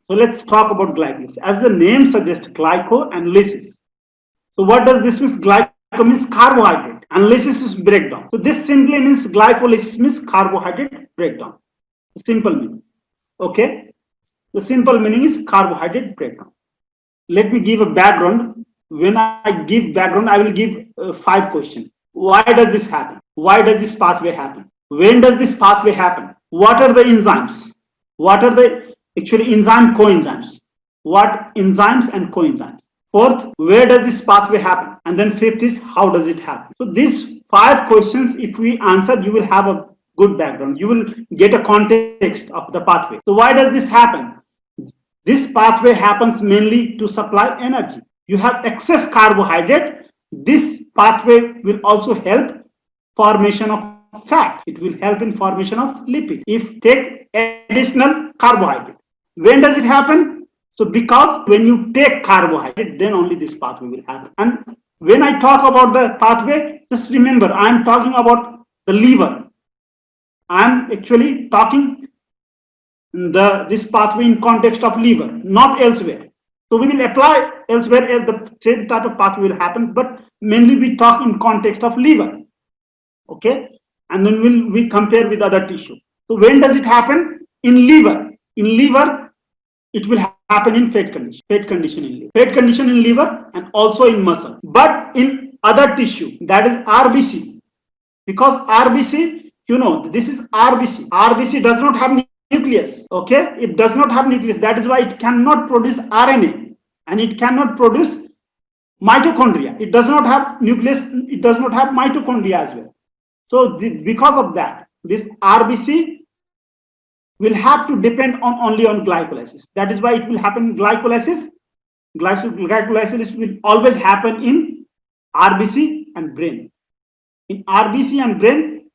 So let's talk about glycolysis. As the name suggests, glyco and lysis. So what does this mean? Glyco means carbohydrate and lysis is breakdown. So this simply means glycolysis means carbohydrate breakdown. The simple meaning. Okay. The simple meaning is carbohydrate breakdown. Let me give a background. When I give background, I will give 5 questions. Why does this happen? Why does this pathway happen? When does this pathway happen? What are the enzymes? What are the actually enzyme coenzymes? What enzymes and coenzymes? Fourth, where does this pathway happen? And then fifth is how does it happen? So these 5 questions, if we answer, you will have a good background. You will get a context of the pathway. So why does this happen? This pathway happens mainly to supply energy. You have excess carbohydrate. This pathway will also help formation of fat. It will help in formation of lipid if take additional carbohydrate. When does it happen? So because when you take carbohydrate, then only this pathway will happen. And when I talk about the pathway, just remember I am talking about the liver. I am actually talking this pathway in context of liver, not elsewhere. So we will apply elsewhere the same type of pathway will happen, but mainly we talk in context of liver. Okay, and then we compare with other tissue. So when does it happen? In liver. In liver, it will happen in fat condition. Fat condition in liver. Fat condition in liver and also in muscle. But in other tissue, that is RBC, because RBC, you know, this is RBC. RBC does not have nucleus. Okay, it does not have nucleus. That is why it cannot produce RNA and it cannot produce mitochondria. It does not have nucleus. It does not have mitochondria as well. So because of that, this RBC will have to depend on only on glycolysis. That is why it will happen in glycolysis. Glycolysis will always happen in RBC and brain. In RBC and brain,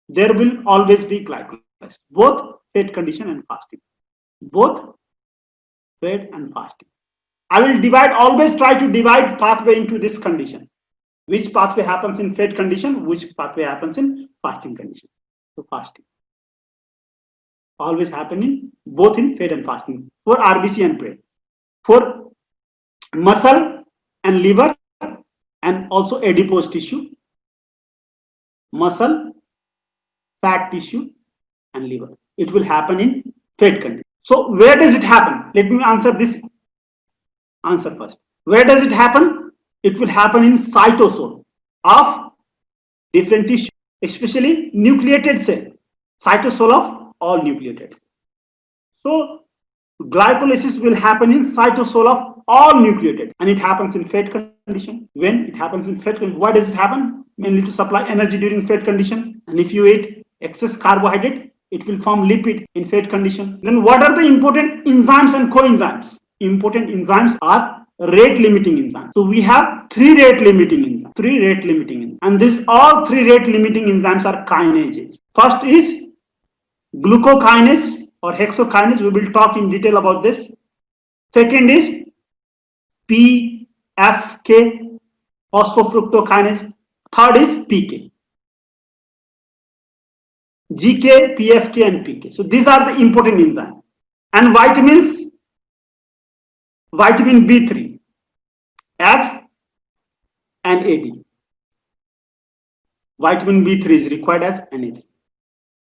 there will always be glycolysis, both fat condition and fasting. Both fat and fasting. I will divide, always try to divide pathway into this condition. Which pathway happens in fat condition, which pathway happens in fasting condition. So fasting always happening both in fat and fasting for RBC and brain. For muscle and liver and also adipose tissue, muscle, fat tissue and liver. It will happen in fat condition. So where does it happen? Let me answer this answer first. Where does it happen? It will happen in cytosol of different tissue, especially nucleated cell, cytosol of all nucleated. So glycolysis will happen in cytosol of all nucleated, and it happens in fat condition. When it happens in fat condition, why does it happen? Mainly to supply energy during fat condition. And if you eat excess carbohydrate, it will form lipid in fat condition. Then what are the important enzymes and coenzymes? Important enzymes are rate limiting enzymes. So we have 3 rate limiting enzymes. 3 rate limiting enzymes. And these all 3 rate limiting enzymes are kinases. First is glucokinase or hexokinase. We will talk in detail about this. Second is PFK, phosphofructokinase. Third is PK. GK, PFK and PK. So these are the important enzymes. And vitamins, vitamin B3 as an AD. Vitamin B3 is required as NAD.